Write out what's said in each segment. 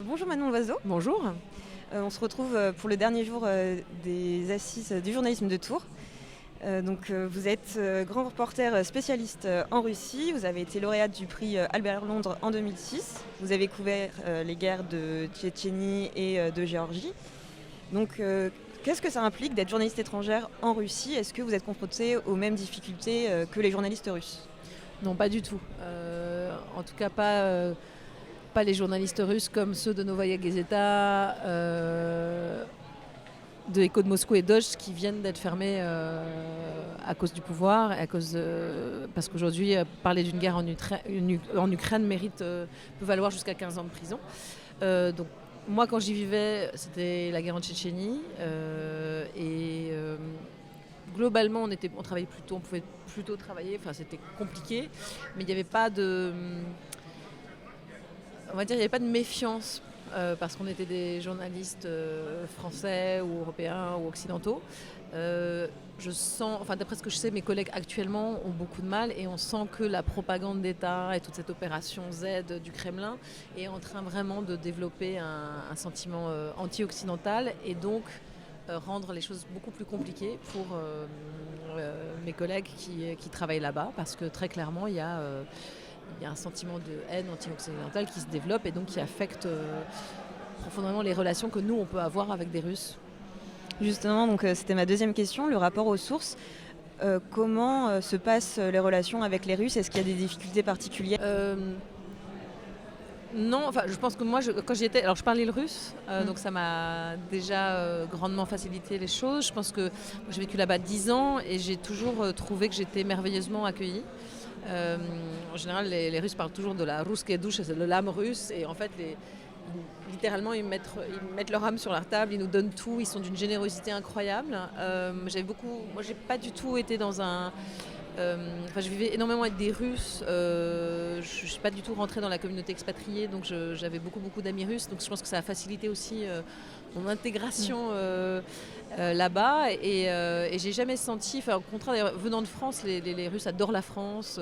Bonjour Manon Loiseau. Bonjour. On se retrouve pour le dernier jour des assises du journalisme de Tours. Vous êtes grand reporter spécialiste en Russie. Vous avez été lauréate du prix Albert Londres en 2006. Vous avez couvert les guerres de Tchétchénie et de Géorgie. Qu'est-ce que ça implique d'être journaliste étrangère en Russie? Est-ce que vous êtes confronté aux mêmes difficultés que les journalistes russes? Non, pas du tout. En tout cas, pas les journalistes russes comme ceux de Novaya Gazeta, de Echo de Moscou et Doge qui viennent d'être fermés à cause du pouvoir et parce qu'aujourd'hui, parler d'une guerre en Ukraine peut valoir jusqu'à 15 ans de prison. Donc, moi, quand j'y vivais, c'était la guerre en Tchétchénie. Globalement, on travaillait on pouvait plutôt travailler, enfin c'était compliqué, mais il n'y avait pas de, on va dire, il n'y avait pas de méfiance parce qu'on était des journalistes français ou européens ou occidentaux. Je sens, enfin d'après ce que je sais, mes collègues actuellement ont beaucoup de mal et on sent que la propagande d'État et toute cette opération Z du Kremlin est en train vraiment de développer un sentiment anti-occidental et donc rendre les choses beaucoup plus compliquées pour mes collègues qui travaillent là-bas parce que très clairement il y a un sentiment de haine anti-occidentale qui se développe et donc qui affecte profondément les relations que nous on peut avoir avec des Russes. Justement, c'était ma deuxième question, le rapport aux sources. Comment se passent les relations avec les Russes? Est-ce qu'il y a des difficultés particulières? Non, enfin, je pense que moi, quand j'y étais, alors je parlais le russe, donc ça m'a déjà grandement facilité les choses. Je pense que j'ai vécu là-bas 10 ans et j'ai toujours trouvé que j'étais merveilleusement accueillie. En général, les Russes parlent toujours de la ruskaya dusha, c'est de l'âme russe, et en fait, littéralement, ils mettent leur âme sur leur table, ils nous donnent tout, ils sont d'une générosité incroyable. Moi, j'ai pas du tout été dans un... je vivais énormément avec des Russes. Je ne suis pas du tout rentrée dans la communauté expatriée, donc j'avais beaucoup d'amis russes. Donc je pense que ça a facilité aussi mon intégration là-bas. Et j'ai jamais senti, au contraire, venant de France, les Russes adorent la France.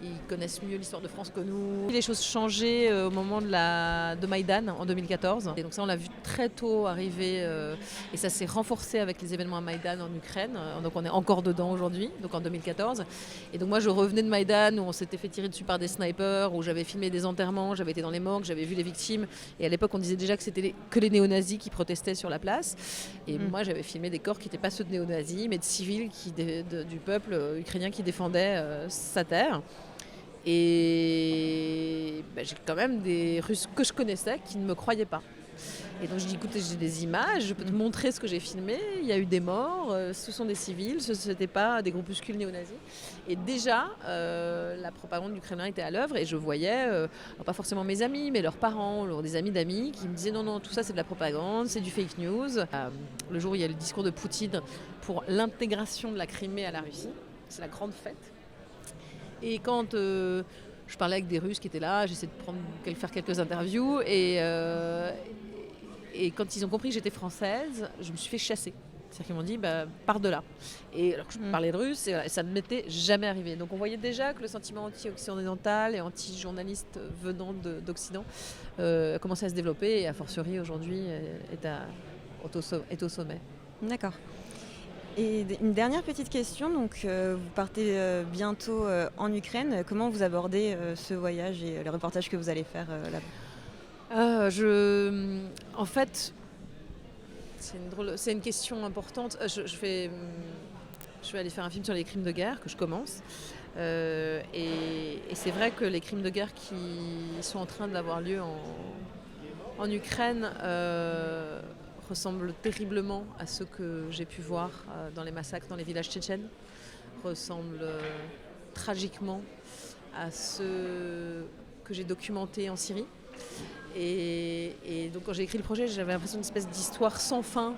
Ils connaissent mieux l'histoire de France que nous. Les choses changeaient au moment de Maïdan en 2014. Et donc ça, on l'a vu très tôt arriver et ça s'est renforcé avec les événements à Maïdan en Ukraine. Donc on est encore dedans aujourd'hui, donc en 2014. Et donc moi, je revenais de Maïdan où on s'était fait tirer dessus par des snipers, où j'avais filmé des enterrements, j'avais été dans les morgues, j'avais vu les victimes. Et à l'époque, on disait déjà que c'était que les néo-nazis qui protestaient sur la place. Et moi, j'avais filmé des corps qui n'étaient pas ceux de néo-nazis, mais de civils du peuple ukrainien qui défendait sa terre. Et j'ai quand même des Russes que je connaissais qui ne me croyaient pas. Et donc je dis, écoute, j'ai des images, je peux te montrer ce que j'ai filmé, il y a eu des morts, ce sont des civils, ce n'étaient pas des groupuscules néo-nazis. Et déjà, la propagande du Kremlin était à l'œuvre et je voyais, pas forcément mes amis, mais leurs parents, des amis d'amis, qui me disaient non, tout ça c'est de la propagande, c'est du fake news. Le jour où il y a le discours de Poutine pour l'intégration de la Crimée à la Russie, c'est la grande fête. Et quand je parlais avec des Russes qui étaient là, j'essayais de faire quelques interviews et quand ils ont compris que j'étais française, je me suis fait chasser. C'est-à-dire qu'ils m'ont dit, pars de là. Et alors que je parlais de russe, et ça ne m'était jamais arrivé. Donc on voyait déjà que le sentiment anti-occidental et anti-journaliste venant d'Occident commençait à se développer et a fortiori aujourd'hui est au sommet. D'accord. Et une dernière petite question, vous partez bientôt en Ukraine. Comment vous abordez ce voyage et le reportage que vous allez faire là-bas? En fait, c'est une question importante. Je vais aller faire un film sur les crimes de guerre que je commence. Et c'est vrai que les crimes de guerre qui sont en train d'avoir lieu en Ukraine ressemblent terriblement à ceux que j'ai pu voir dans les massacres dans les villages tchétchènes, ressemblent tragiquement à ceux que j'ai documentés en Syrie. Et donc quand j'ai écrit le projet, j'avais l'impression d'une espèce d'histoire sans fin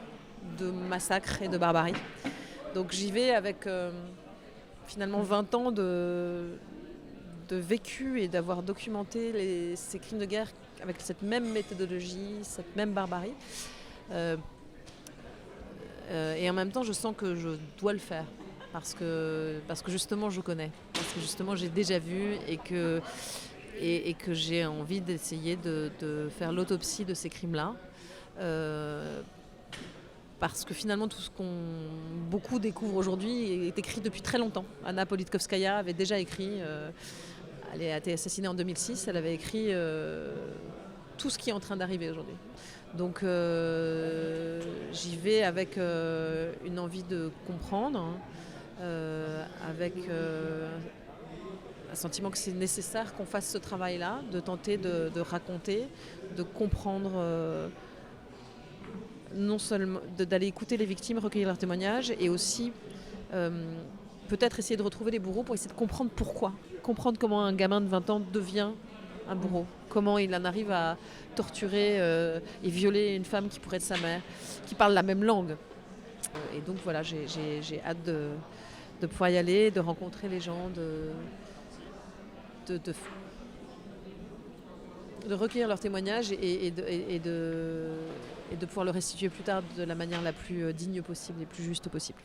de massacre et de barbarie. Donc j'y vais avec finalement 20 ans de vécu et d'avoir documenté ces crimes de guerre avec cette même méthodologie, cette même barbarie. Et en même temps, je sens que je dois le faire parce que justement, je connais, parce que justement, j'ai déjà vu et et que j'ai envie d'essayer de faire l'autopsie de ces crimes-là. Parce que finalement, tout ce qu'on beaucoup découvrent aujourd'hui est écrit depuis très longtemps. Anna Politkovskaya avait déjà écrit, elle a été assassinée en 2006, elle avait écrit tout ce qui est en train d'arriver aujourd'hui. Donc j'y vais avec une envie de comprendre, avec un sentiment que c'est nécessaire qu'on fasse ce travail-là, de tenter de raconter, de comprendre, non seulement d'aller écouter les victimes, recueillir leurs témoignages, et aussi peut-être essayer de retrouver les bourreaux pour essayer de comprendre pourquoi, comprendre comment un gamin de 20 ans devient un bourreau, comment il en arrive à torturer et violer une femme qui pourrait être sa mère, qui parle la même langue. Et donc voilà, j'ai hâte de pouvoir y aller, de rencontrer les gens, de recueillir leurs témoignages et de pouvoir le restituer plus tard de la manière la plus digne possible et plus juste possible.